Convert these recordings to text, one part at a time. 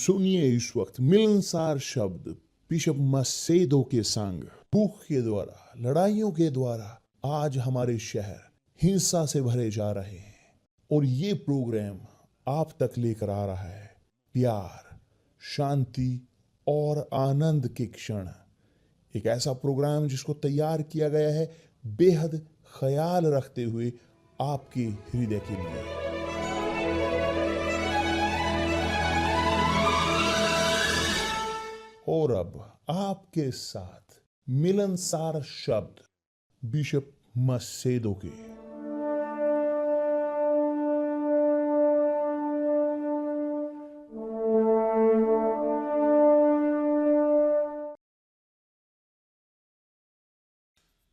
सुनिए इस वक्त मिलनसार शब्द बिशप मसेदो के संग। भूख के द्वारा, लड़ाइयों के द्वारा आज हमारे शहर हिंसा से भरे जा रहे हैं, और ये प्रोग्राम आप तक लेकर आ रहा है प्यार, शांति और आनंद के क्षण। एक ऐसा प्रोग्राम जिसको तैयार किया गया है बेहद ख्याल रखते हुए आपके हृदय के लिए। और अब आपके साथ मिलनसार शब्द बिशप मसेदो के।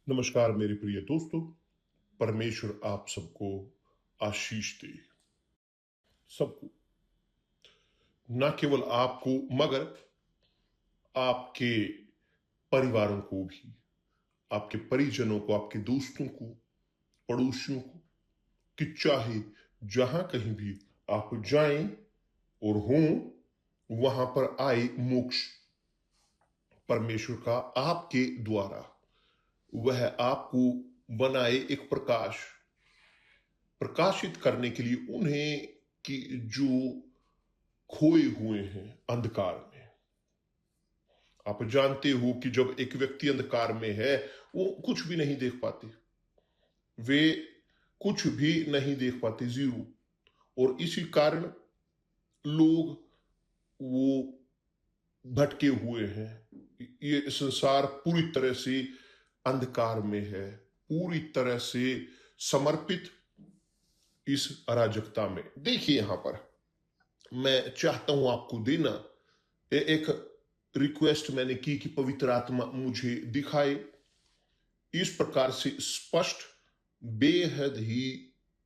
नमस्कार मेरे प्रिय दोस्तों, परमेश्वर आप सबको आशीष दे। सबको, न केवल आपको मगर आपके परिवारों को भी, आपके परिजनों को, आपके दोस्तों को, पड़ोसियों को, कि चाहे जहां कहीं भी आप जाएं और हों, वहां पर आए मोक्ष परमेश्वर का आपके द्वारा। वह आपको बनाए एक प्रकाश, प्रकाशित करने के लिए उन्हें कि जो खोए हुए हैं अंधकार में। आप जानते हो कि जब एक व्यक्ति अंधकार में है, वो कुछ भी नहीं देख पाते, वे कुछ भी नहीं देख पाते, जीरो। और इसी कारण लोग वो भटके हुए हैं। ये संसार पूरी तरह से अंधकार में है, पूरी तरह से समर्पित इस अराजकता में। देखिए, यहां पर मैं चाहता हूं आपको देना एक रिक्वेस्ट मैंने की कि पवित्र आत्मा मुझे दिखाए इस प्रकार से स्पष्ट, बेहद ही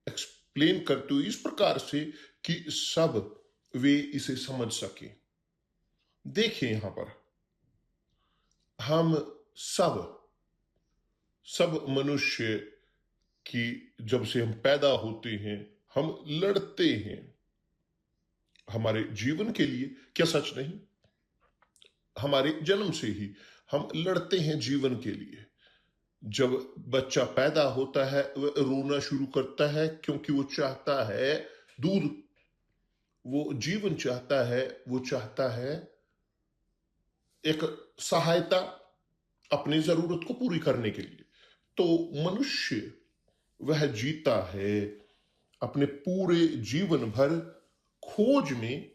एक्सप्लेन करते हुए इस प्रकार से कि सब वे इसे समझ सके। देखिए, यहां पर हम सब मनुष्य की जब से हम पैदा होते हैं, हम लड़ते हैं हमारे जीवन के लिए। क्या सच नहीं? हमारे जन्म से ही हम लड़ते हैं जीवन के लिए। जब बच्चा पैदा होता है, वह रोना शुरू करता है क्योंकि वो चाहता है दूध, वो जीवन चाहता है, वो चाहता है एक सहायता अपनी जरूरत को पूरी करने के लिए। तो मनुष्य वह जीता है अपने पूरे जीवन भर खोज में,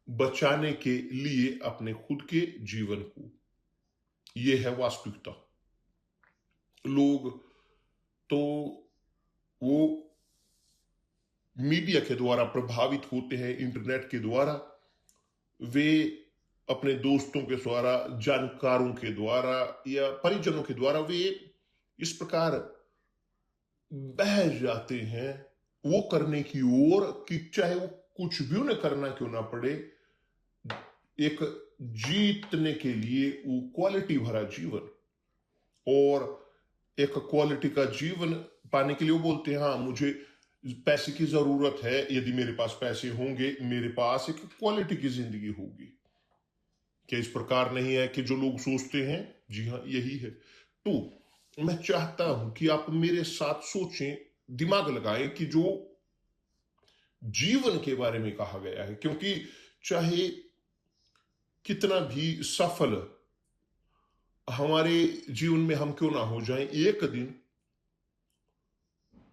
बचाने के लिए अपने खुद के जीवन को। यह है वास्तविकता। लोग तो वो मीडिया के द्वारा प्रभावित होते हैं, इंटरनेट के द्वारा, वे अपने दोस्तों के द्वारा, जानकारों के द्वारा या परिजनों के द्वारा वे इस प्रकार बह जाते हैं वो करने की ओर कि चाहे वो कुछ भी उन्हें करना क्यों ना पड़े, एक जीतने के लिए वो क्वालिटी भरा जीवन और एक क्वालिटी का जीवन पाने के लिए वो बोलते हैं हाँ मुझे पैसे की जरूरत है, यदि मेरे पास पैसे होंगे मेरे पास एक क्वालिटी की जिंदगी होगी। क्या इस प्रकार नहीं है कि जो लोग सोचते हैं? जी हाँ, यही है। तो मैं चाहता हूं कि आप मेरे साथ सोचें, दिमाग लगाएं कि जो जीवन के बारे में कहा गया है, क्योंकि चाहे कितना भी सफल हमारे जीवन में हम क्यों ना हो जाएं, एक दिन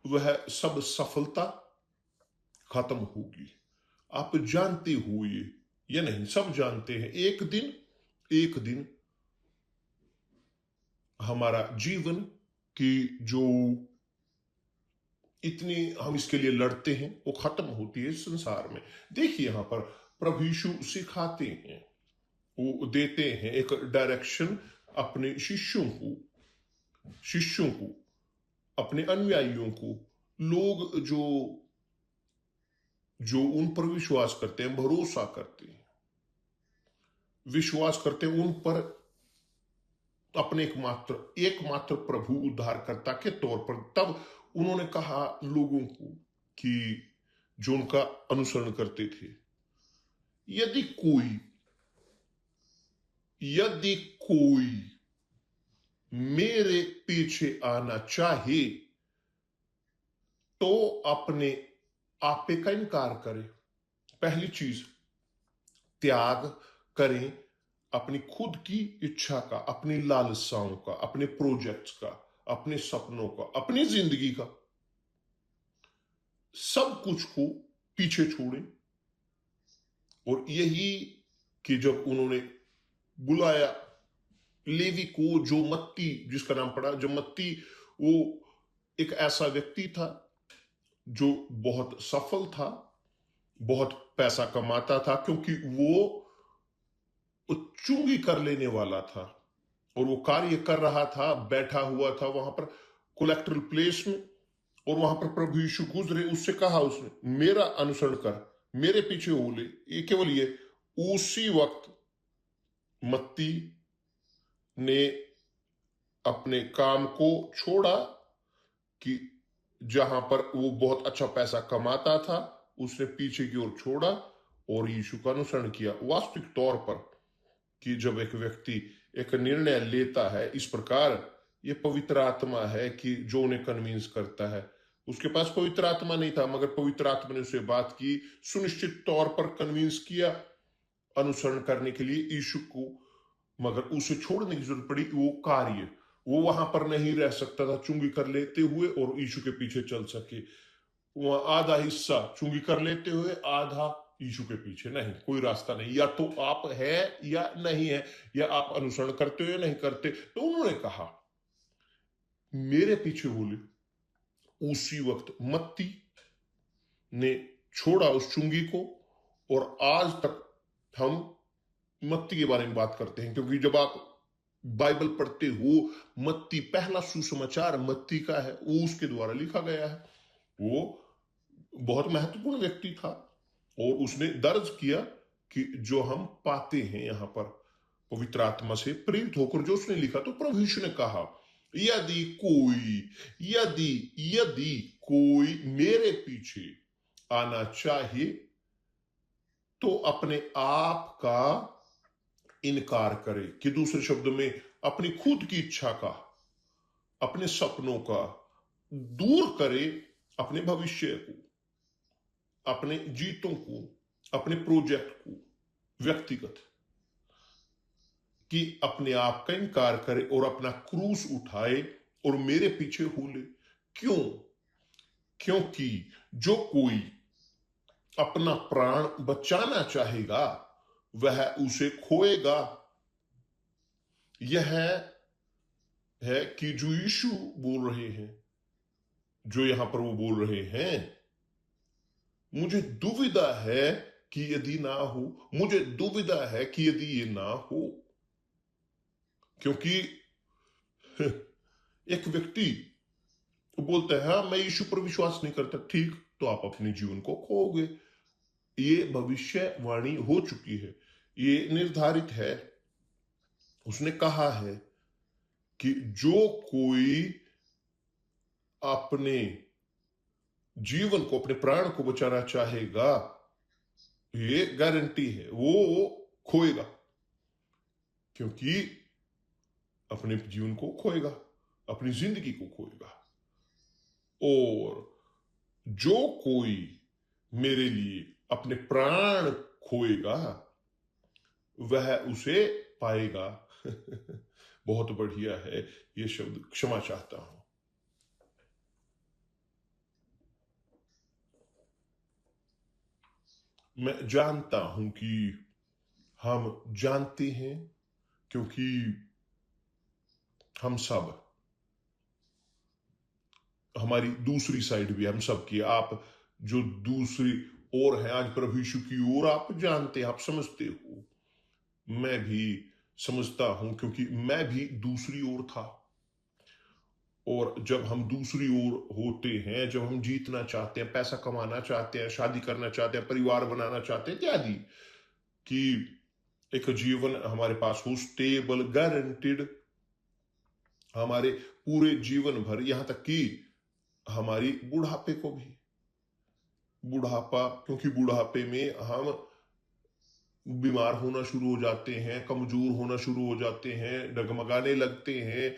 वह सब सफलता खत्म होगी। आप जानते हो ये या नहीं? सब जानते हैं एक दिन हमारा जीवन की जो इतनी हम इसके लिए लड़ते हैं वो खत्म होती है इस संसार में। देखिए, यहां पर प्रभु यीशु सिखाते हैं, वो देते हैं एक डायरेक्शन अपने शिष्यों को, अपने अनुयायियों को। लोग जो उन पर विश्वास करते हैं, भरोसा करते हैं, विश्वास करते हैं उन पर, अपने एकमात्र प्रभु उद्धारकर्ता के तौर पर। तब उन्होंने कहा लोगों को कि जो उनका अनुसरण करते थे यदि कोई यदि कोई मेरे पीछे आना चाहे तो अपने आपे का इनकार करे। पहली चीज, त्याग करें अपनी खुद की इच्छा का, अपनी लालसाओं का, अपने प्रोजेक्ट्स का, अपने सपनों का, अपनी जिंदगी का, सब कुछ को पीछे छोड़ें। और यही कि जब उन्होंने बुलाया लेवी को, जो मत्ती जिसका नाम पड़ा, जो मत्ती वो एक ऐसा व्यक्ति था जो बहुत सफल था, बहुत पैसा कमाता था, क्योंकि वो चुंगी कर लेने वाला था और वो कार्य कर रहा था, बैठा हुआ था वहां पर कोलेक्ट्रल प्लेस में। और वहां पर प्रभु यीशु गुजरे, उससे कहा उसने, मेरा अनुसरण कर, मेरे पीछे हो ले। ये केवल ये, उसी वक्त मत्ती ने अपने काम को छोड़ा कि जहां पर वो बहुत अच्छा पैसा कमाता था, उसने पीछे की ओर छोड़ा और यीशु का अनुसरण किया। वास्तविक तौर पर कि जब एक व्यक्ति एक निर्णय लेता है इस प्रकार, ये पवित्र आत्मा है कि जो उन्हें कन्विंस करता है। उसके पास पवित्र आत्मा नहीं था, मगर पवित्र आत्मा ने उससे बात की, सुनिश्चित तौर पर कन्विंस किया अनुसरण करने के लिए यीशु को। मगर उसे छोड़ने की जरूरत पड़ी। वो कार्य, वो वहां पर नहीं रह सकता था चुंगी कर लेते हुए और यीशु के पीछे चल सके। वहां आधा हिस्सा चुंगी कर लेते हुए, आधा यीशु के पीछे। नहीं, कोई रास्ता नहीं, या तो आप है या नहीं है, या आप अनुसरण करते हो या नहीं करते। तो उन्होंने कहा मेरे पीछे बोले। उसी वक्त मत्ती ने छोड़ा उस चुंगी को, और आज तक हम मत्ती के बारे में बात करते हैं, क्योंकि जब आप बाइबल पढ़ते हो, मत्ती, पहला सुसमाचार मत्ती का है, वो उसके द्वारा लिखा गया है। वो बहुत महत्वपूर्ण व्यक्ति था और उसने दर्ज किया कि जो हम पाते हैं यहां पर पवित्र आत्मा से प्रेरित होकर जो उसने लिखा। तो प्रभु यीशु ने कहा, यदि कोई मेरे पीछे आना चाहे तो अपने आप का इनकार करे, कि दूसरे शब्दों में अपनी खुद की इच्छा का, अपने सपनों का, दूर करे अपने भविष्य को, अपने जीतों को, अपने प्रोजेक्ट को, व्यक्तिगत, कि अपने आप का इनकार करे और अपना क्रूस उठाए और मेरे पीछे हो ले। क्यों? क्योंकि जो कोई अपना प्राण बचाना चाहेगा वह उसे खोएगा। यह है कि जो यीशु बोल रहे हैं, जो यहां पर वो बोल रहे हैं, मुझे दुविधा है कि यदि ना हो, मुझे दुविधा है कि यदि ये ना हो। क्योंकि एक व्यक्ति बोलता है, हाँ मैं यीशु पर विश्वास नहीं करता, ठीक, तो आप अपने जीवन को खोओगे। ये भविष्यवाणी हो चुकी है, ये निर्धारित है। उसने कहा है कि जो कोई अपने जीवन को, अपने प्राण को बचाना चाहेगा, ये गारंटी है वो खोएगा, क्योंकि अपने जीवन को खोएगा, अपनी जिंदगी को खोएगा। और जो कोई मेरे लिए अपने प्राण खोएगा वह उसे पाएगा। बहुत बढ़िया है ये शब्द, क्षमा चाहता हूं। मैं जानता हूं कि हम जानते हैं, क्योंकि हम सब, हमारी दूसरी साइड भी हम सब की, आप जो दूसरी ओर है आज प्रभु यीशु की ओर, आप जानते, आप समझते हो। मैं भी समझता हूं, क्योंकि मैं भी दूसरी ओर था। और जब हम दूसरी ओर होते हैं, जब हम जीतना चाहते हैं, पैसा कमाना चाहते हैं, शादी करना चाहते हैं, परिवार बनाना चाहते हैं इत्यादि, कि एक जीवन हमारे पास हो स्टेबल, गारंटेड, हमारे पूरे जीवन भर, यहां तक कि हमारी बुढ़ापे को भी। बुढ़ापा, क्योंकि बुढ़ापे में हम बीमार होना शुरू हो जाते हैं, कमजोर होना शुरू हो जाते हैं, डगमगाने लगते हैं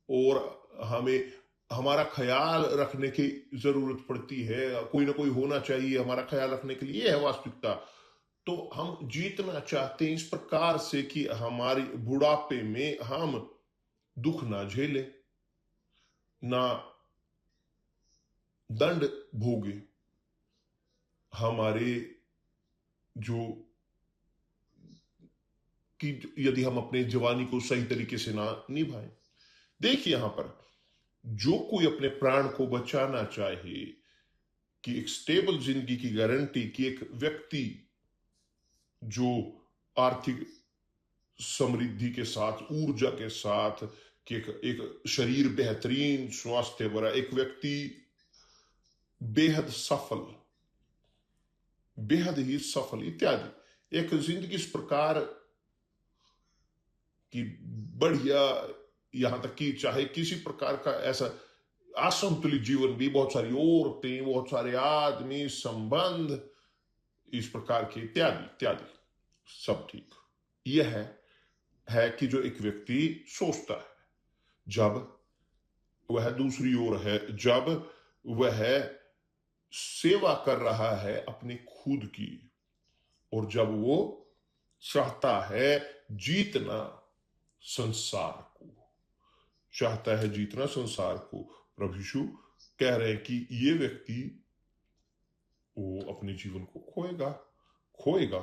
और हमें हमारा ख्याल रखने की जरूरत पड़ती है। कोई ना कोई होना चाहिए हमारा ख्याल रखने के लिए, ये है वास्तविकता। तो हम जीतना चाहते हैं इस प्रकार से कि हमारी बुढ़ापे में हम दुख ना झेले, ना दंड भोगे, हमारे जो कि यदि हम अपने जवानी को सही तरीके से ना निभाएं। देखिए यहां पर जो कोई अपने प्राण को बचाना चाहे, कि एक स्टेबल जिंदगी की गारंटी, कि एक व्यक्ति जो आर्थिक समृद्धि के साथ, ऊर्जा के साथ, कि एक शरीर बेहतरीन स्वास्थ्य भरा, एक व्यक्ति बेहद सफल, बेहद ही सफल इत्यादि, एक जिंदगी इस प्रकार की बढ़िया, यहां तक कि चाहे किसी प्रकार का ऐसा असंतुलित जीवन भी, बहुत सारी औरतें, बहुत सारे आदमी, संबंध इस प्रकार के इत्यादि इत्यादि, सब ठीक। यह है कि जो एक व्यक्ति सोचता है, जब वह दूसरी ओर है, जब वह सेवा कर रहा है अपने खुद की, और जब वो चाहता है जीतना संसार को, चाहता है जीतना संसार को, प्रभु यीशु कह रहे हैं कि ये व्यक्ति वो अपने जीवन को खोएगा, खोएगा।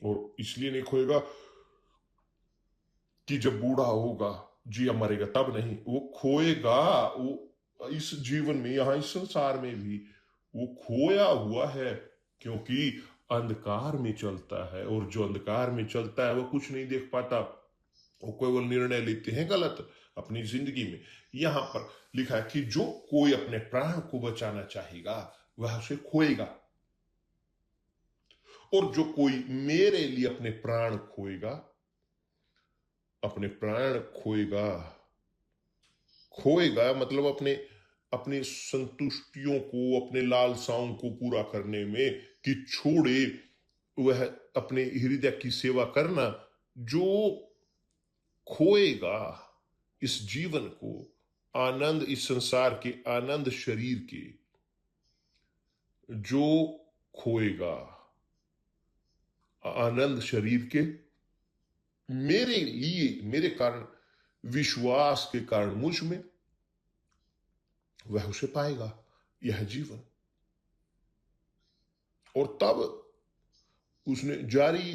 और इसलिए नहीं खोएगा कि जब बूढ़ा होगा जिया मरेगा तब नहीं, वो खोएगा। वो इस जीवन में, यहां इस संसार में भी वो खोया हुआ है, क्योंकि अंधकार में चलता है, और जो अंधकार में चलता है वो कुछ नहीं देख पाता, वो केवल निर्णय लेते हैं गलत अपनी जिंदगी में। यहां पर लिखा है कि जो कोई अपने प्राण को बचाना चाहेगा वह उसे खोएगा, और जो कोई मेरे लिए अपने प्राण खोएगा, अपने प्राण खोएगा, खोएगा मतलब अपने अपने संतुष्टियों को, अपने लालसाओं को पूरा करने में, कि छोड़े वह अपने हृदय की सेवा करना। जो खोएगा इस जीवन को, आनंद, इस संसार के आनंद शरीर के, जो खोएगा आनंद शरीर के, मेरे लिए, मेरे कारण, विश्वास के कारण मुझ में, वह उसे पाएगा, यह जीवन। और तब उसने जारी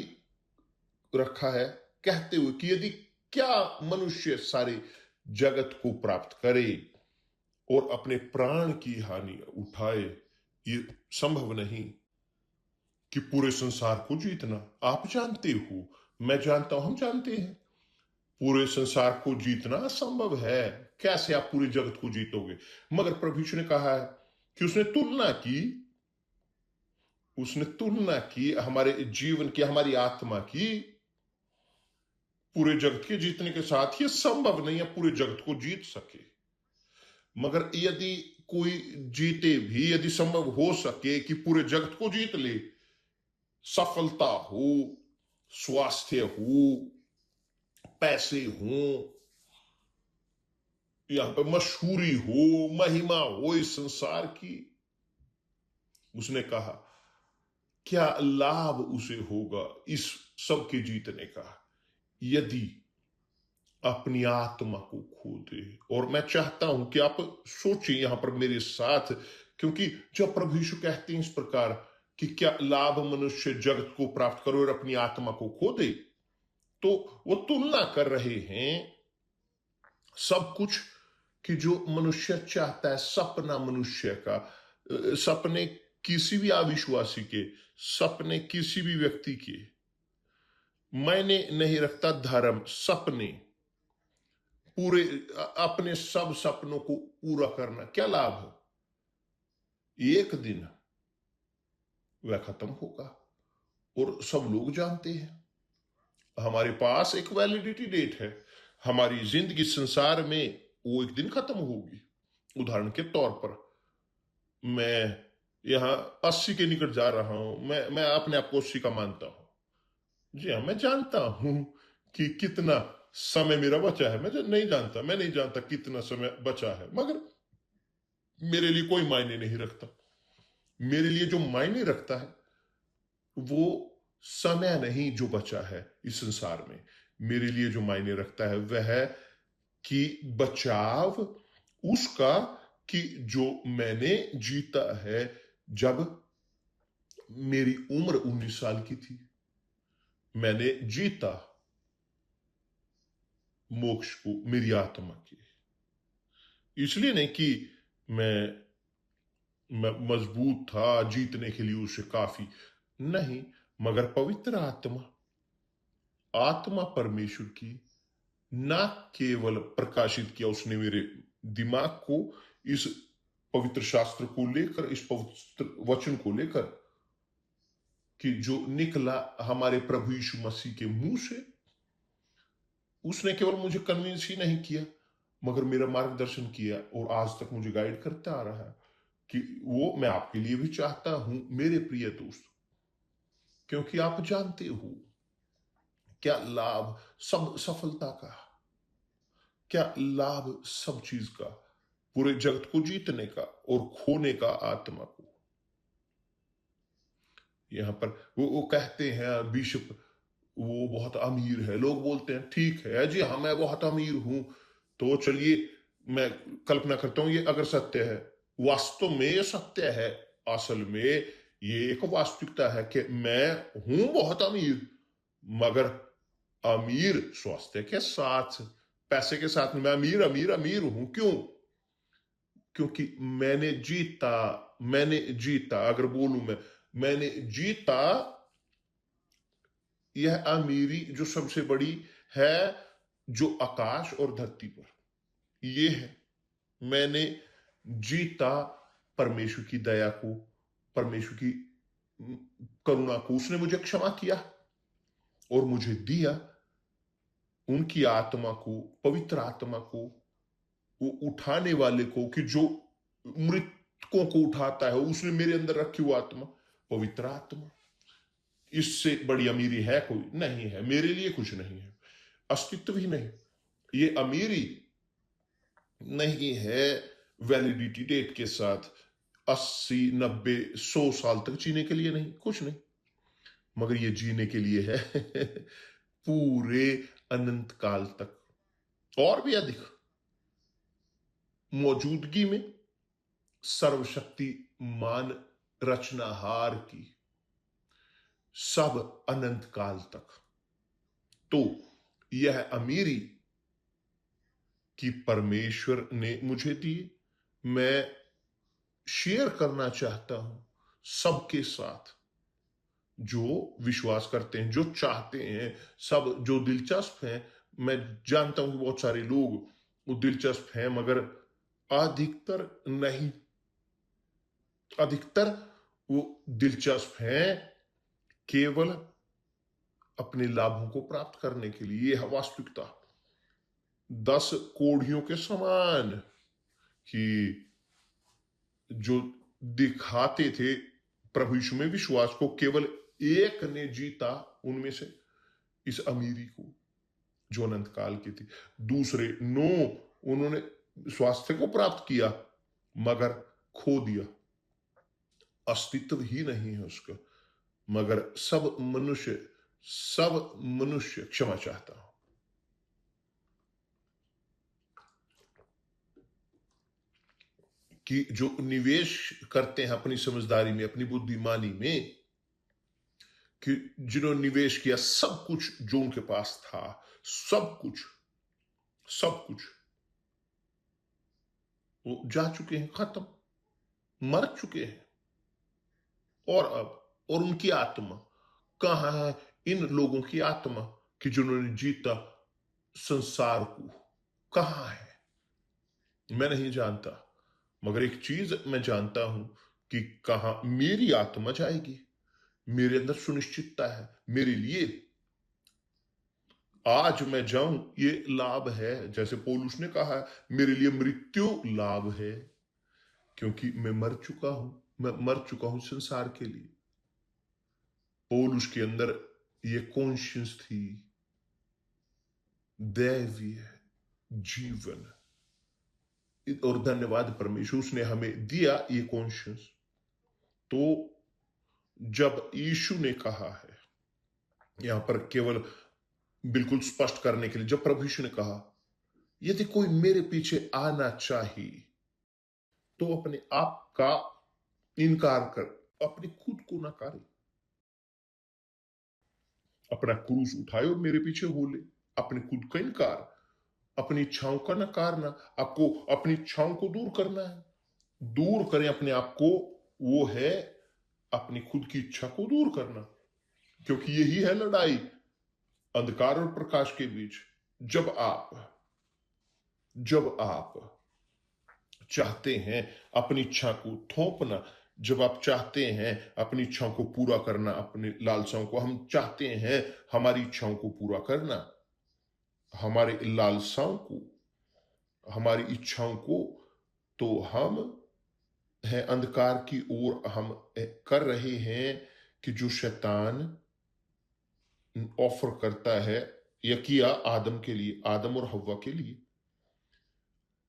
रखा है कहते हुए कि यदि क्या मनुष्य सारे जगत को प्राप्त करे और अपने प्राण की हानि उठाए, ये संभव नहीं कि पूरे संसार को जीतना। आप जानते हो, मैं जानता हूं, हम जानते हैं, पूरे संसार को जीतना असंभव है। कैसे आप पूरे जगत को जीतोगे? मगर प्रभु यीशु ने कहा है कि उसने तुलना की, उसने तुलना की हमारे जीवन की, हमारी आत्मा की, पूरे जगत के जीतने के साथ। ये संभव नहीं है पूरे जगत को जीत सके, मगर यदि कोई जीते भी, यदि संभव हो सके कि पूरे जगत को जीत ले, सफलता हो, स्वास्थ्य हो, पैसे हो, यहां पर मशहूरी हो, महिमा हो इस संसार की, उसने कहा क्या लाभ उसे होगा इस सब के जीतने का, यदि अपनी आत्मा को खो दे। और मैं चाहता हूं कि आप सोचें यहां पर मेरे साथ, क्योंकि जब प्रभु यीशु कहते हैं इस प्रकार कि क्या लाभ मनुष्य जगत को प्राप्त करे और अपनी आत्मा को खो दे, तो वो तुलना कर रहे हैं सब कुछ कि जो मनुष्य चाहता है, सपना मनुष्य का, सपने किसी भी अविश्वासी के, सपने किसी भी व्यक्ति के मायने नहीं रखता। धर्म, सपने पूरे, अपने सब सपनों को पूरा करना, क्या लाभ है? एक दिन वह खत्म होगा, और सब लोग जानते हैं हमारे पास एक वैलिडिटी डेट है। हमारी जिंदगी संसार में वो एक दिन खत्म होगी। उदाहरण के तौर पर, मैं यहां 80 के निकट जा रहा हूं, मैं अपने आप को 80 का मानता हूं, जी हाँ, मैं जानता हूं कि कितना समय मेरा बचा है। मैं नहीं जानता कितना समय बचा है, मगर मेरे लिए कोई मायने नहीं रखता। मेरे लिए जो मायने रखता है वो समय नहीं जो बचा है इस संसार में। मेरे लिए जो मायने रखता है वह है कि बचाव उसका, कि जो मैंने जीता है जब मेरी उम्र 19 साल की थी। मैंने जीता मोक्ष को मेरी आत्मा की, इसलिए नहीं कि मैं मैं मजबूत था जीतने के लिए उसे काफी नहीं, मगर पवित्र आत्मा, आत्मा परमेश्वर की ना केवल प्रकाशित किया उसने मेरे दिमाग को इस पवित्र शास्त्र को लेकर, इस पवित्र वचन को लेकर, कि जो निकला हमारे प्रभु यीशु मसीह के मुंह से, उसने केवल मुझे कन्विंस ही नहीं किया मगर मेरा मार्गदर्शन किया और आज तक मुझे गाइड करता आ रहा है। कि वो मैं आपके लिए भी चाहता हूं मेरे प्रिय दोस्त, क्योंकि आप जानते हो क्या लाभ सब सफलता का, क्या लाभ सब चीज का, पूरे जगत को जीतने का और खोने का आत्मा को। यहां पर वो कहते हैं बिशप वो बहुत अमीर है। लोग बोलते हैं ठीक है जी हाँ मैं बहुत अमीर हूं, तो चलिए मैं कल्पना करता हूं ये अगर सत्य है, वास्तव में ये सत्य है, असल में ये एक वास्तविकता है कि मैं हूं बहुत अमीर, मगर अमीर स्वास्थ्य के साथ, पैसे के साथ मैं अमीर अमीर अमीर हूं। क्यों? क्योंकि मैंने जीता, अगर बोलूं मैंने जीता यह अमीरी जो सबसे बड़ी है, जो आकाश और धरती पर ये है। मैंने जीता परमेश्वर की दया को, परमेश्वर की करुणा को। उसने मुझे क्षमा किया और मुझे दिया उनकी आत्मा को, पवित्र आत्मा को, वो उठाने वाले को, कि जो मृतकों को उठाता है, उसने मेरे अंदर रखी वो आत्मा, पवित्र आत्मा। इससे बड़ी अमीरी है कोई नहीं है, मेरे लिए कुछ नहीं है, अस्तित्व ही नहीं। ये अमीरी नहीं है वैलिडिटी डेट के साथ 80 90 100 साल तक जीने के लिए, नहीं, कुछ नहीं, मगर ये जीने के लिए है पूरे अनंत काल तक, और भी अधिक मौजूदगी में सर्वशक्तिमान रचनाहार की, सब अनंत काल तक। तो यह अमीरी कि परमेश्वर ने मुझे दी, मैं शेयर करना चाहता हूं सबके साथ जो विश्वास करते हैं, जो चाहते हैं, सब जो दिलचस्प हैं। मैं जानता हूं कि बहुत सारे लोग वो दिलचस्प हैं, मगर अधिकतर नहीं। अधिकतर वो दिलचस्प हैं केवल अपने लाभों को प्राप्त करने के लिए। यह वास्तविकता 10 कोढ़ियों के समान, कि जो दिखाते थे प्रभु यीशु में विश्वास को, केवल एक ने जीता उनमें से इस अमीरी को जो अनंत काल की थी। दूसरे 9 उन्होंने स्वास्थ्य को प्राप्त किया मगर खो दिया, अस्तित्व ही नहीं है उसका। मगर सब मनुष्य क्षमा चाहता हूं कि जो निवेश करते हैं अपनी समझदारी में, अपनी बुद्धिमानी में, कि जिन्होंने निवेश किया सब कुछ जो उनके पास था, सब कुछ, सब कुछ वो जा चुके हैं, खत्म, मर चुके हैं। और उनकी आत्मा कहां है? इन लोगों की आत्मा कि जिन्होंने जीता संसार को, कहां है? मैं नहीं जानता, मगर एक चीज मैं जानता हूं कि कहां मेरी आत्मा जाएगी। मेरे अंदर सुनिश्चितता है मेरे लिए, आज मैं जाऊं ये लाभ है। जैसे पौलुस ने कहा मेरे लिए मृत्यु लाभ है, क्योंकि मैं मर चुका हूं संसार के लिए। पौलुस के अंदर ये कॉन्शियस थी दैवीय जीवन। और धन्यवाद परमेश्वर, उसने हमें दिया ये कॉन्शियस। तो जब यीशु ने कहा है, यहां पर केवल बिल्कुल स्पष्ट करने के लिए, जब प्रभु यीशु ने कहा यदि कोई मेरे पीछे आना चाहिए तो अपने आप का इनकार कर, अपने खुद को नकारे, अपना क्रूस उठाए और मेरे पीछे हो ले। अपने खुद का इनकार, अपनी इच्छाओं का नकारना, आपको अपनी इच्छाओं को दूर करना है। दूर करें अपने आप को, वो है अपनी खुद की इच्छा को दूर करना, क्योंकि यही है लड़ाई अंधकार और प्रकाश के बीच। जब आप चाहते हैं अपनी इच्छा को थोपना, जब आप चाहते हैं अपनी इच्छाओं को पूरा करना, अपनी लालसाओं को, हम चाहते हैं हमारी इच्छाओं को पूरा करना, हमारे लालसाओं को, हमारी इच्छाओं को, तो हम हैं अंधकार की ओर, हम कर रहे हैं कि जो शैतान ऑफर करता है, या किया आदम के लिए, आदम और हव्वा के लिए,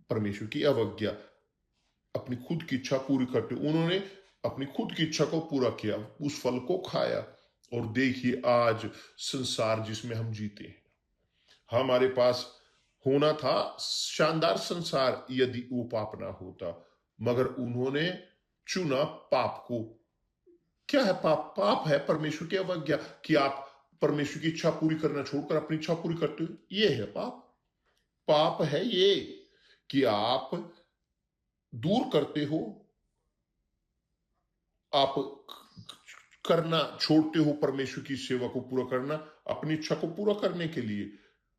परमेश्वर की अवज्ञा, अपनी खुद की इच्छा पूरी करते। उन्होंने अपनी खुद की इच्छा को पूरा किया, उस फल को खाया, और देखिए आज संसार जिसमें हम जीते हैं। हमारे पास होना था शानदार संसार यदि वो पाप ना होता, मगर उन्होंने चुना पाप को। क्या है पाप? पाप है परमेश्वर की अवज्ञा, कि आप परमेश्वर की इच्छा पूरी करना छोड़कर अपनी इच्छा पूरी करते हो। ये है पाप। पाप है ये कि आप दूर करते हो, आप करना छोड़ते हो परमेश्वर की सेवा को पूरा करना अपनी इच्छा को पूरा करने के लिए।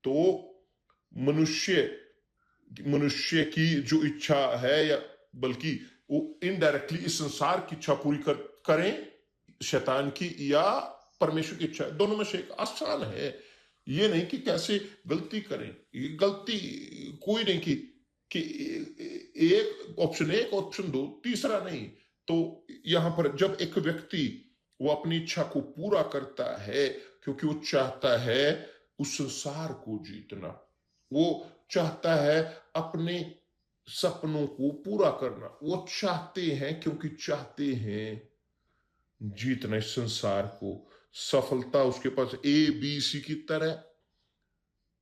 तो मनुष्य की जो इच्छा है, या बल्कि वो इनडायरेक्टली इस संसार की इच्छा पूरी करें, शैतान की या परमेश्वर की इच्छा, दोनों में से एक आसान है। ये नहीं कि कैसे गलती करें, ये गलती कोई नहीं कि एक ऑप्शन दो, तीसरा नहीं। तो यहां पर जब एक व्यक्ति वो अपनी इच्छा को पूरा करता है, क्योंकि वो चाहता है उस संसार को जीतना, वो चाहता है अपने सपनों को पूरा करना, वो चाहते हैं, क्योंकि चाहते हैं जीतना इस संसार को। सफलता उसके पास ABC की तरह,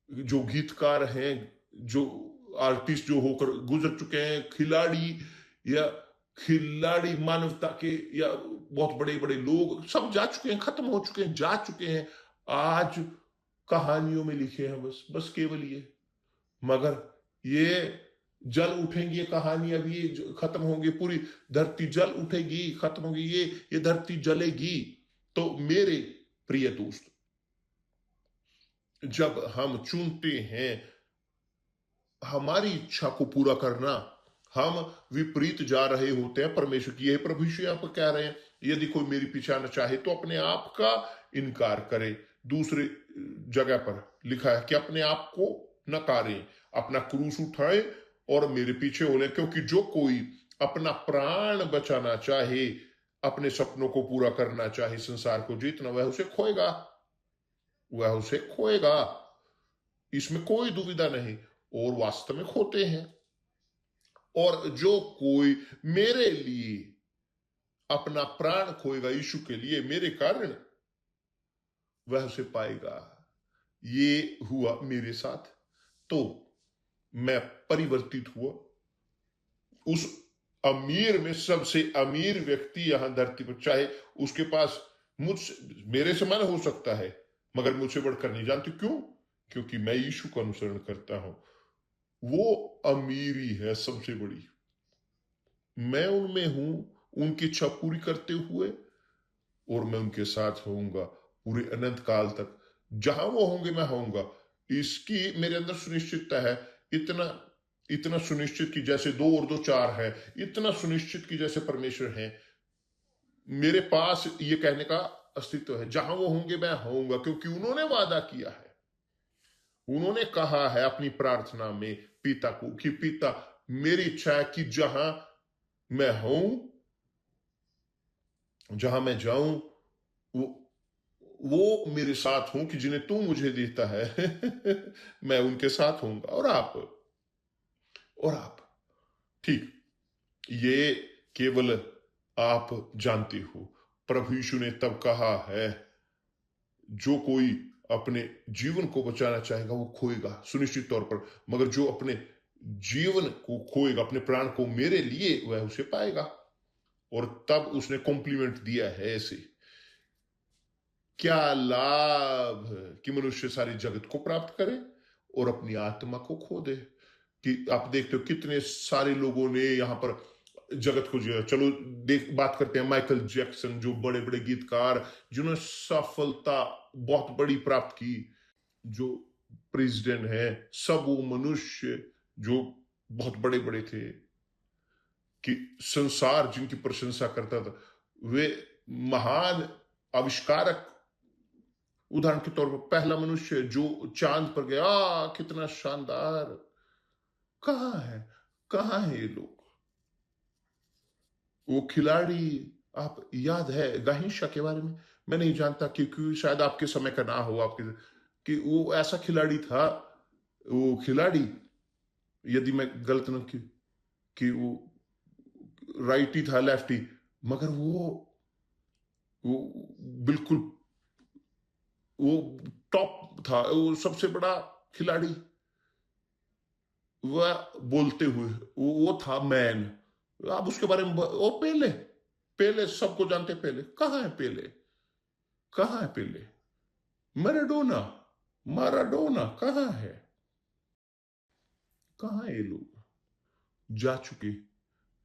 जो गीतकार हैं, जो आर्टिस्ट जो होकर गुजर चुके हैं, खिलाड़ी मानवता के, या बहुत बड़े बड़े लोग, सब जा चुके हैं, खत्म हो चुके हैं, जा चुके हैं। आज कहानियों में लिखे हैं बस बस केवल ये। मगर ये जल उठेंगी, ये कहानी अब ये खत्म होंगी, पूरी धरती जल उठेगी, खत्म होगी, ये धरती जलेगी। तो मेरे प्रिय दोस्त, जब हम चुनते हैं हमारी इच्छा को पूरा करना, हम विपरीत जा रहे होते हैं परमेश्वर की। यही प्रभु यीशु यहाँ पर कह रहे हैं, यदि कोई मेरी पीछे आना चाहे तो अपने आप का इनकार करे। दूसरे जगह पर लिखा है कि अपने आप को नकारें, अपना क्रूस उठाए और मेरे पीछे हो ले। क्योंकि जो कोई अपना प्राण बचाना चाहे, अपने सपनों को पूरा करना चाहे, संसार को जीतना, वह उसे खोएगा, वह उसे खोएगा, इसमें कोई दुविधा नहीं। और वास्तव में खोते हैं। और जो कोई मेरे लिए अपना प्राण खोएगा, यीशु के लिए, मेरे कारण, वह उसे पाएगा। ये हुआ मेरे साथ। तो मैं परिवर्तित हुआ। उस अमीर में सबसे अमीर व्यक्ति यहां धरती पर, चाहे उसके पास मुझसे मेरे समान हो सकता है, मगर मुझसे बढ़कर नहीं। जानते क्यों? क्योंकि मैं यीशु का अनुसरण करता हूं। वो अमीरी है सबसे बड़ी। मैं उनमें हूं, उनकी इच्छा पूरी करते हुए, और मैं उनके साथ होऊंगा पूरे अनंत काल तक। जहां वो होंगे मैं होऊंगा, इसकी मेरे अंदर सुनिश्चितता है। इतना सुनिश्चित कि जैसे 2 और 2 4 है, इतना सुनिश्चित कि जैसे परमेश्वर है। मेरे पास ये कहने का अस्तित्व है, जहां वो होंगे मैं होऊंगा, क्योंकि उन्होंने वादा किया है। उन्होंने कहा है अपनी प्रार्थना में पिता को कि पिता, मेरी इच्छा है कि जहां मैं हूं, जहां मैं जाऊं, वो वो मेरे साथ हों कि जिन्हें तू मुझे देता है मैं उनके साथ होऊंगा। और आप ठीक, ये केवल आप जानते हो। प्रभु यीशु ने तब कहा है, जो कोई अपने जीवन को बचाना चाहेगा वो खोएगा सुनिश्चित तौर पर, मगर जो अपने जीवन को खोएगा, अपने प्राण को मेरे लिए, वह उसे पाएगा। और तब उसने कॉम्प्लीमेंट दिया है ऐसे, क्या लाभ कि मनुष्य सारी जगत को प्राप्त करे और अपनी आत्मा को खो दे। कि आप देखते हो कितने सारे लोगों ने यहां पर जगत को जिया। चलो देख बात करते हैं माइकल जैक्सन, जो बड़े बड़े गीतकार जिन्होंने सफलता बहुत बड़ी प्राप्त की, जो प्रेसिडेंट है, सब वो मनुष्य जो बहुत बड़े बड़े थे, कि संसार जिनकी प्रशंसा करता था, वे महान आविष्कारक। उदाहरण के तौर पर पहला मनुष्य जो चांद पर गया, कितना शानदार। कहां है, कहां है ये लोग? वो खिलाड़ी, आप याद है गाहिंशा के बारे में? मैं नहीं जानता, क्योंकि शायद आपके समय का ना हो आपके, कि वो ऐसा खिलाड़ी था। वो खिलाड़ी, यदि मैं गलत न कि वो राइटी था, लेफ्टी, मगर वो बिल्कुल वो टॉप था, वो सबसे बड़ा खिलाड़ी। वह बोलते हुए वो था मैन। आप उसके बारे में वो पेले, पेले सबको जानते। पेले कहाँ है? पेले कहाँ है? पेले, मैराडोना, माराडोना कहाँ है? कहाँ है ये लोग? जा चुके।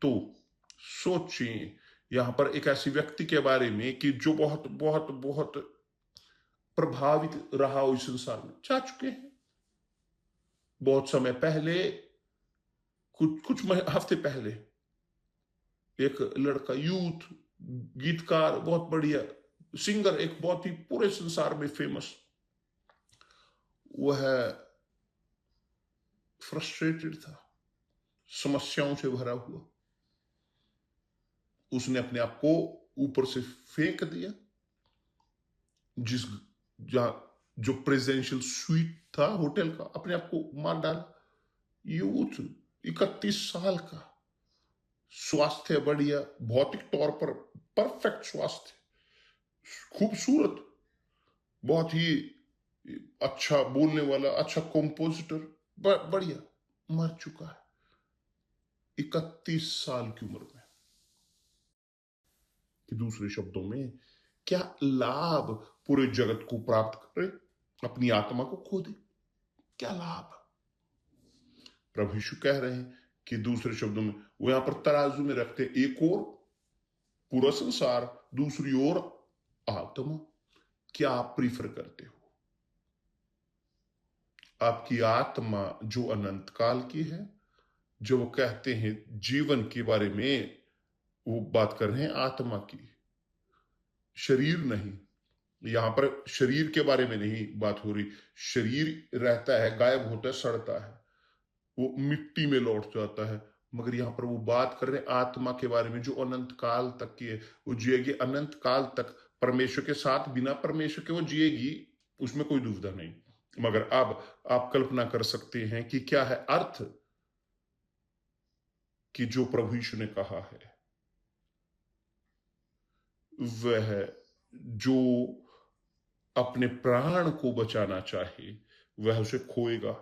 तो सोचें यहां पर एक ऐसे व्यक्ति के बारे में कि जो बहुत बहुत बहुत प्रभावित रहा हो इस संसार में, जा चुके हैं बहुत समय पहले। कुछ कुछ हफ्ते पहले एक लड़का, यूथ गीतकार, बहुत बढ़िया सिंगर, एक बहुत ही पूरे संसार में फेमस, वह फ्रस्ट्रेटेड था, समस्याओं से भरा हुआ। उसने अपने आप को ऊपर से फेंक दिया, जिस जहां जो प्रेसिडेंशियल स्वीट था होटल का, अपने आप को मार डाला। यूथ, 31 साल का, स्वास्थ्य बढ़िया, भौतिक तौर पर परफेक्ट स्वास्थ्य, खूबसूरत, बहुत ही अच्छा बोलने वाला, अच्छा कॉम्पोजिटर, बढ़िया, मर चुका है 31 साल की उम्र में। कि दूसरे शब्दों में, क्या लाभ पूरे जगत को प्राप्त करे, अपनी आत्मा को खो दे? क्या लाभ? प्रभु यीशु कह रहे हैं कि दूसरे शब्दों में वो यहां पर तराजू में रखते, एक और पूरा संसार, दूसरी ओर आत्मा। क्या आप प्रीफर करते हो? आपकी आत्मा जो अनंत काल की है, जो वो कहते हैं जीवन के बारे में, वो बात कर रहे हैं आत्मा की, शरीर नहीं। यहां पर शरीर के बारे में नहीं बात हो रही। शरीर रहता है, गायब होता है, सड़ता है, वो मिट्टी में लौट जाता है। मगर यहां पर वो बात कर रहे हैं आत्मा के बारे में, जो अनंत काल तक की है। वो जिएगी अनंत काल तक परमेश्वर के साथ, बिना परमेश्वर के वो जिएगी, उसमें कोई दुविधा नहीं। मगर अब आप कल्पना कर सकते हैं कि क्या है अर्थ कि जो प्रभु यीशु ने कहा है, वह जो अपने प्राण को बचाना चाहे वह उसे खोएगा।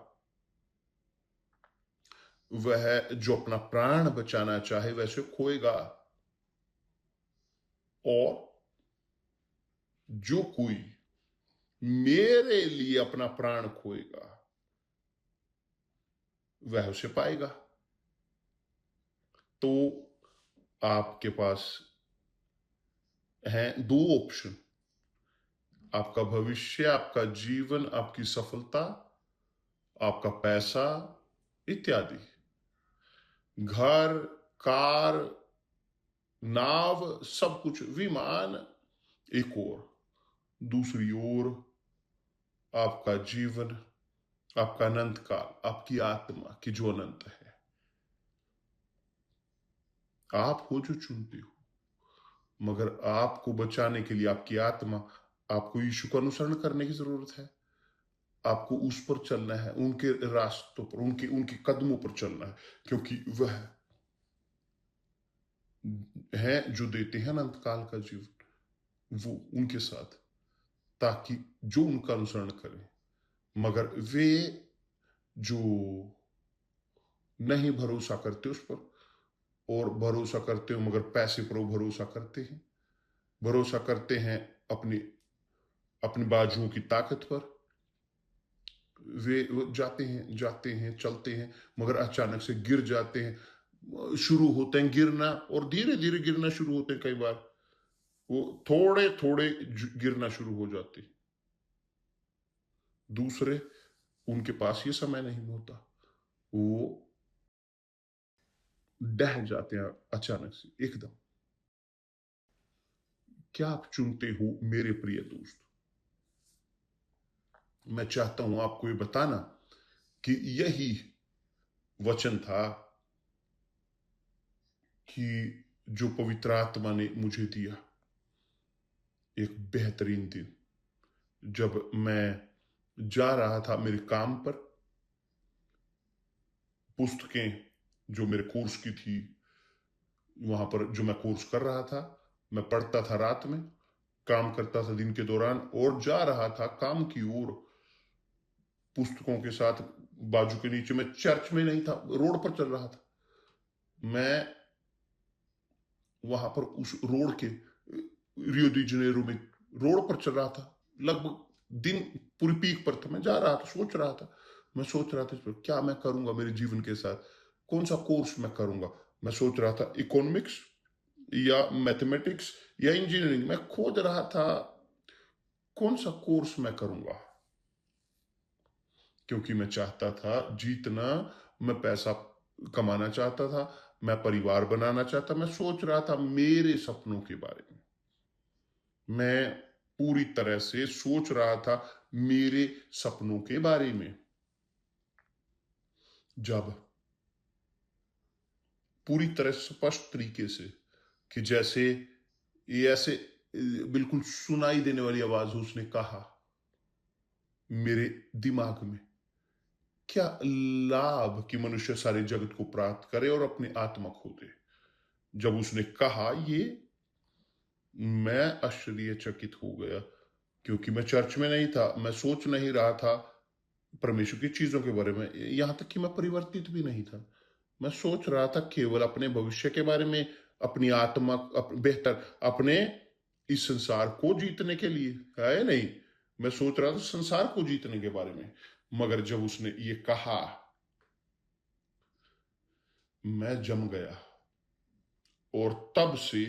वह जो अपना प्राण बचाना चाहे वह उसे खोएगा। और जो कोई मेरे लिए अपना प्राण खोएगा वह उसे पाएगा। तो आपके पास हैं दो ऑप्शन, आपका भविष्य, आपका जीवन, आपकी सफलता, आपका पैसा इत्यादि, घर, कार, नाव, सब कुछ, विमान, एक और, दूसरी ओर आपका जीवन, आपका अनंत काल, आपकी आत्मा की जो अनंत है। आप हो जो चुनते हो, मगर आपको बचाने के लिए आपकी आत्मा आपको यीशु का अनुसरण करने की जरूरत है। आपको उस पर चलना है, उनके रास्तों पर, उनके उनके कदमों पर चलना है, क्योंकि वह है जो देते हैं अनंत काल का जीवन, वो उनके साथ, ताकि जो उनका अनुसरण करें। मगर वे जो नहीं भरोसा करते उस पर, और भरोसा करते हो मगर पैसे पर वो भरोसा करते हैं, भरोसा करते हैं अपनी अपनी बाजुओं की ताकत पर, वे वो जाते हैं चलते हैं, मगर अचानक से गिर जाते हैं। शुरू होते हैं गिरना, और धीरे धीरे गिरना शुरू होते हैं। कई बार वो थोड़े थोड़े गिरना शुरू हो जाते हैं। दूसरे, उनके पास ये समय नहीं होता, वो डह जाते हैं अचानक से एकदम। क्या आप चुनते हो मेरे प्रिय दोस्त? मैं चाहता हूं आपको ये बताना कि यही वचन था कि जो पवित्र आत्मा ने मुझे दिया एक बेहतरीन दिन, जब मैं जा रहा था मेरे काम पर। पुस्तकें जो मेरे कोर्स की थी, वहां पर जो मैं कोर्स कर रहा था, मैं पढ़ता था रात में, काम करता था दिन के दौरान, और जा रहा था काम की ओर पुस्तकों के साथ बाजू के नीचे। मैं चर्च में नहीं था, रोड पर चल रहा था। मैं वहां पर उस रोड के रियो डी जनेरो में रोड पर चल रहा था, लगभग दिन पूरी पीक पर था। मैं जा रहा था, सोच रहा था, मैं सोच रहा था इस पर क्या मैं करूंगा मेरे जीवन के साथ, कौन सा कोर्स मैं करूंगा। मैं सोच रहा था इकोनॉमिक्स या मैथमेटिक्स या इंजीनियरिंग। मैं खोज रहा था कौन सा कोर्स मैं करूंगा, क्योंकि मैं चाहता था जीतना, मैं पैसा कमाना चाहता था, मैं परिवार बनाना चाहता। मैं सोच रहा था मेरे सपनों के बारे में, मैं पूरी तरह से सोच रहा था मेरे सपनों के बारे में। जब पूरी तरह स्पष्ट तरीके से, कि जैसे ये ऐसे बिल्कुल सुनाई देने वाली आवाज उसने कहा मेरे दिमाग में, क्या लाभ कि मनुष्य सारे जगत को प्राप्त करे और अपनी आत्मा खो दे। जब उसने कहा ये, मैं आश्चर्यचकित हो गया, क्योंकि मैं चर्च में नहीं था, मैं सोच नहीं रहा था परमेश्वर की चीजों के बारे में, यहां तक कि मैं परिवर्तित भी नहीं था। मैं सोच रहा था केवल अपने भविष्य के बारे में, अपनी आत्मा बेहतर अपने इस संसार को जीतने के लिए है नहीं। मैं सोच रहा था संसार को जीतने के बारे में। मगर जब उसने ये कहा, मैं जम गया, और तब से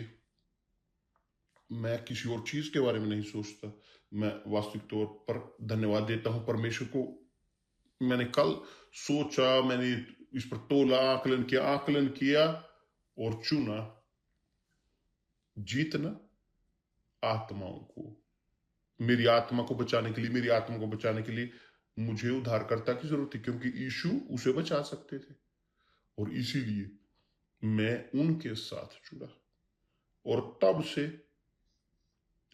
मैं किसी और चीज के बारे में नहीं सोचता। मैं वास्तविक तौर पर धन्यवाद देता हूं परमेश्वर को। मैंने कल सोचा, मैंने इस पर तोला, आकलन किया और चुना जीतना आत्माओं को। मेरी आत्मा को बचाने के लिए, मेरी आत्मा को बचाने के लिए मुझे उद्धारकर्ता की जरूरत थी, क्योंकि यीशु उसे बचा सकते थे। और इसीलिए मैं उनके साथ जुड़ा, और तब से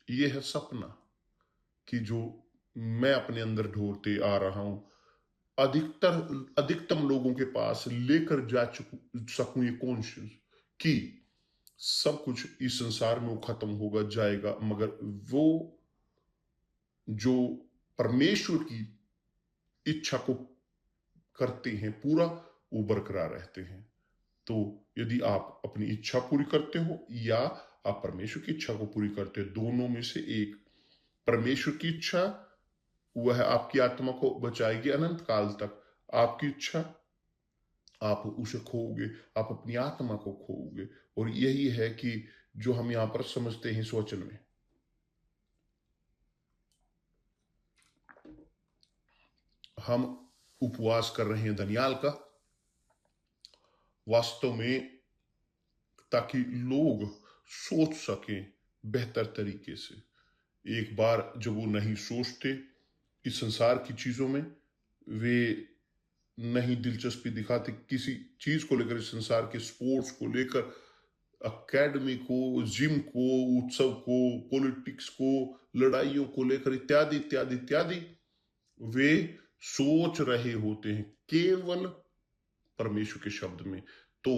यह है सपना कि जो मैं अपने अंदर ढोते आ रहा हूं, अधिकतम लोगों के पास लेकर जा सकूं ये कॉन्शियस, कि सब कुछ इस संसार में वो खत्म होगा, जाएगा, मगर वो जो परमेश्वर की इच्छा को करते हैं पूरा, वो बरकरार रहते हैं। तो यदि आप अपनी इच्छा पूरी करते हो या आप परमेश्वर की इच्छा को पूरी करते हो, दोनों में से एक, परमेश्वर की इच्छा वह आपकी आत्मा को बचाएगी अनंत काल तक। आपकी इच्छा, आप उसे खोओगे, आप अपनी आत्मा को खोओगे। और यही है कि जो हम यहां पर समझते हैं इस वचन में। हम उपवास कर रहे हैं दनियाल का, वास्तव में ताकि लोग सोच सकें बेहतर तरीके से। एक बार जब वो नहीं सोचते इस संसार की चीजों में, वे नहीं दिलचस्पी दिखाते किसी चीज को लेकर, इस संसार के स्पोर्ट्स को लेकर, एकेडमी को, जिम को, उत्सव को, पॉलिटिक्स को, लड़ाइयों को लेकर इत्यादि इत्यादि इत्यादि वे सोच रहे होते हैं केवल परमेश्वर के शब्द में। तो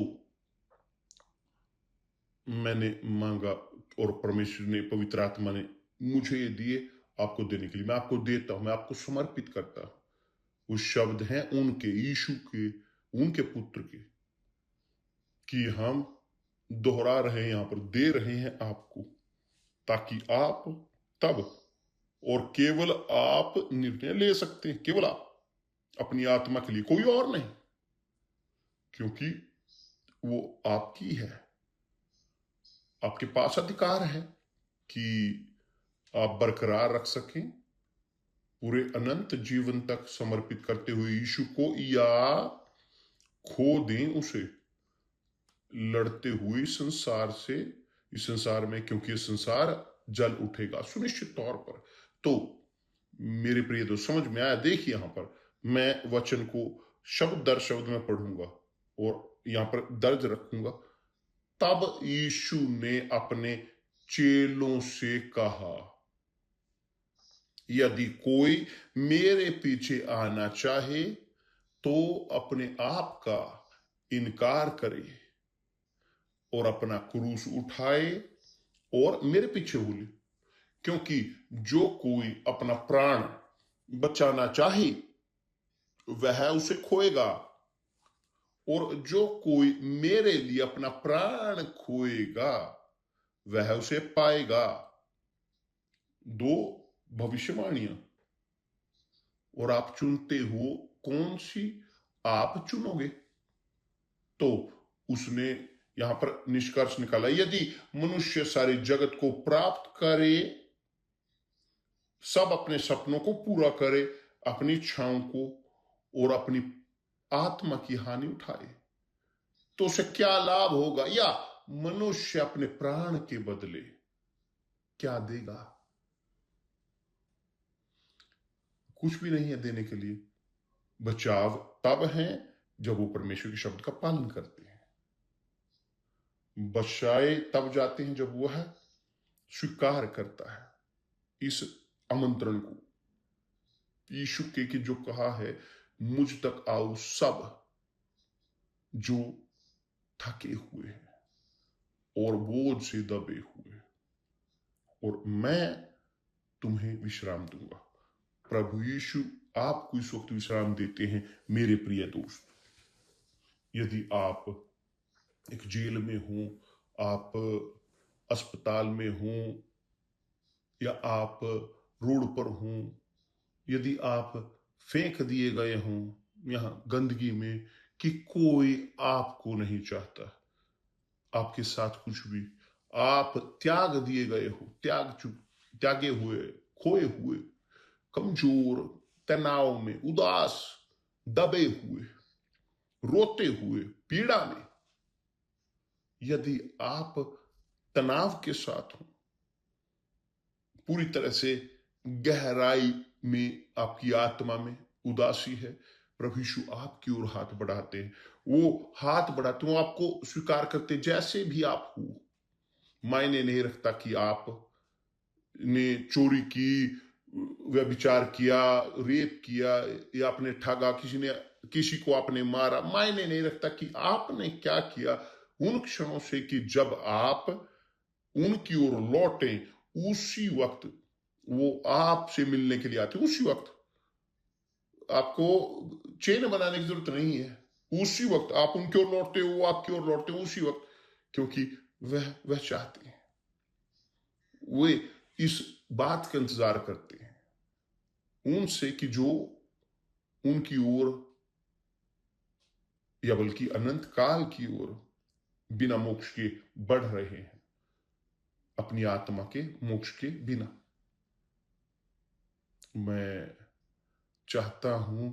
मैंने मांगा और परमेश्वर ने, पवित्र आत्मा ने मुझे ये दिए आपको देने के लिए। मैं आपको देता हूं, मैं आपको समर्पित करता हूं। वो शब्द हैं उनके, यीशु के, उनके पुत्र के, कि हम दोहरा रहे हैं, यहां पर दे रहे हैं आपको, ताकि आप तब और केवल आप निर्णय ले सकते हैं, केवल आप अपनी आत्मा के लिए, कोई और नहीं, क्योंकि वो आपकी है। आपके पास अधिकार है कि आप बरकरार रख सकें पूरे अनंत जीवन तक समर्पित करते हुए यीशु को, या खो दें उसे लड़ते हुए संसार से, इस संसार में, क्योंकि इस संसार जल उठेगा सुनिश्चित तौर पर। तो मेरे प्रिय दोस्त, समझ में आया? देखिए, यहां पर मैं वचन को शब्द दर शब्द में पढ़ूंगा और यहां पर दर्ज रखूंगा। तब यीशु ने अपने चेलों से कहा, यदि कोई मेरे पीछे आना चाहे तो अपने आप का इनकार करे और अपना क्रूस उठाए और मेरे पीछे हो ले। क्योंकि जो कोई अपना प्राण बचाना चाहे वह उसे खोएगा, और जो कोई मेरे लिए अपना प्राण खोएगा वह उसे पाएगा। दो भविष्यवाणियां, और आप चुनते हो कौन सी आप चुनोगे। तो उसने यहां पर निष्कर्ष निकाला, यदि मनुष्य सारे जगत को प्राप्त करे, सब अपने सपनों को पूरा करे, अपनी इच्छाओं को और अपनी आत्मा की हानि उठाए, तो उसे क्या लाभ होगा? या मनुष्य अपने प्राण के बदले क्या देगा? कुछ भी नहीं है देने के लिए। बचाव तब है जब वो परमेश्वर के शब्द का पालन करते हैं। बचाए तब जाते हैं जब वह स्वीकार करता है इस आमंत्रण को, यीशु के कि जो कहा है, मुझ तक आओ सब जो थके हुए हैं और बोझ से दबे हुए, और मैं तुम्हें विश्राम दूंगा। प्रभु यीशु आपको इस वक्त विश्राम देते हैं। मेरे प्रिय दोस्त, यदि आप एक जेल में हो, आप अस्पताल में हो, या आप रोड पर हो, यदि आप फेंक दिए गए हों यहां गंदगी में, कि कोई आपको नहीं चाहता, आपके साथ कुछ भी, आप त्याग दिए गए हो, त्यागे हुए, खोए हुए, कमजोर, तनाव में, उदास, दबे हुए, रोते हुए, पीड़ा में, यदि आप तनाव के साथ हो, पूरी तरह से गहराई में आपकी आत्मा में उदासी है, प्रभु यीशु आपकी ओर हाथ बढ़ाते हैं। वो हाथ बढ़ाते हैं, वो आपको स्वीकार करते जैसे भी आप हो। मायने नहीं रखता कि आप ने चोरी की, व्यभिचार किया, रेप किया, या आपने ठगा, किसी को आपने मारा, मायने नहीं रखता कि आपने क्या किया। उन क्षणों से कि जब आप उनकी ओर लौटे, उसी वक्त वो आपसे मिलने के लिए आते, उसी वक्त आपको चेन बनाने की जरूरत नहीं है। उसी वक्त आप उनकी ओर लौटते हो, वो आपकी ओर लौटते हो उसी वक्त, क्योंकि वह चाहते हैं, वे इस बात का इंतजार करते हैं उनसे कि जो उनकी ओर, या बल्कि अनंत काल की ओर बिना मोक्ष के बढ़ रहे हैं, अपनी आत्मा के मोक्ष के बिना। मैं चाहता हूं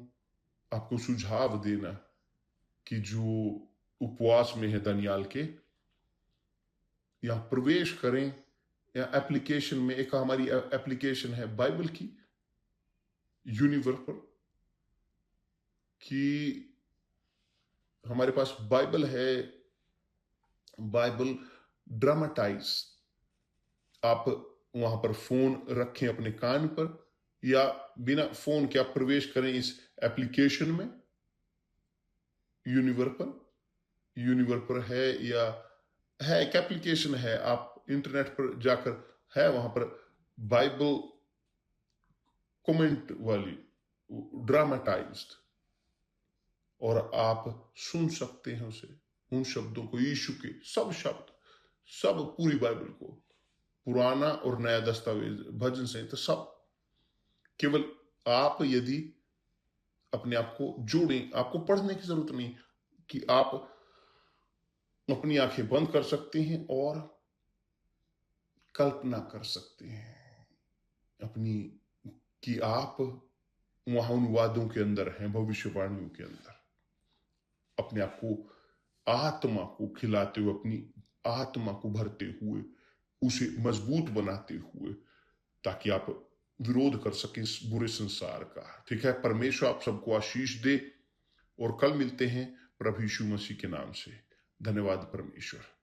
आपको सुझाव देना कि जो उपवास में है दनियाल के, यहां प्रवेश करें, या एप्लीकेशन में, एक हमारी एप्लीकेशन है बाइबल की, यूनिवर्सल, कि हमारे पास बाइबल है। Bible dramatise. आप वहां पर फोन रखें अपने कान पर, या बिना फोन के आप प्रवेश करें इस एप्लीकेशन में, यूनिवर पर है, या है एक एप्लीकेशन है, आप इंटरनेट पर जाकर है वहां पर बाइबल कमेंट वाली, ड्रामेटाइज्ड, और आप सुन सकते हैं उसे, उन शब्दों को, यीशु के सब शब्द, सब पूरी बाइबल को, पुराना और नया दस्तावेज, भजन संहिता, सब। केवल आप यदि अपने आप को जोड़ें, आपको पढ़ने की जरूरत नहीं, कि आप अपनी आंखें बंद कर सकते हैं और कल्पना कर सकते हैं अपनी, कि आप वहां उन वादों के अंदर हैं, भविष्यवाणियों के अंदर, अपने आप को, आत्मा को खिलाते हुए, अपनी आत्मा को भरते हुए, उसे मजबूत बनाते हुए, ताकि आप विरोध कर सकें इस बुरे संसार का। ठीक है, परमेश्वर आप सबको आशीष दे, और कल मिलते हैं प्रभु यीशु मसीह के नाम से। धन्यवाद परमेश्वर।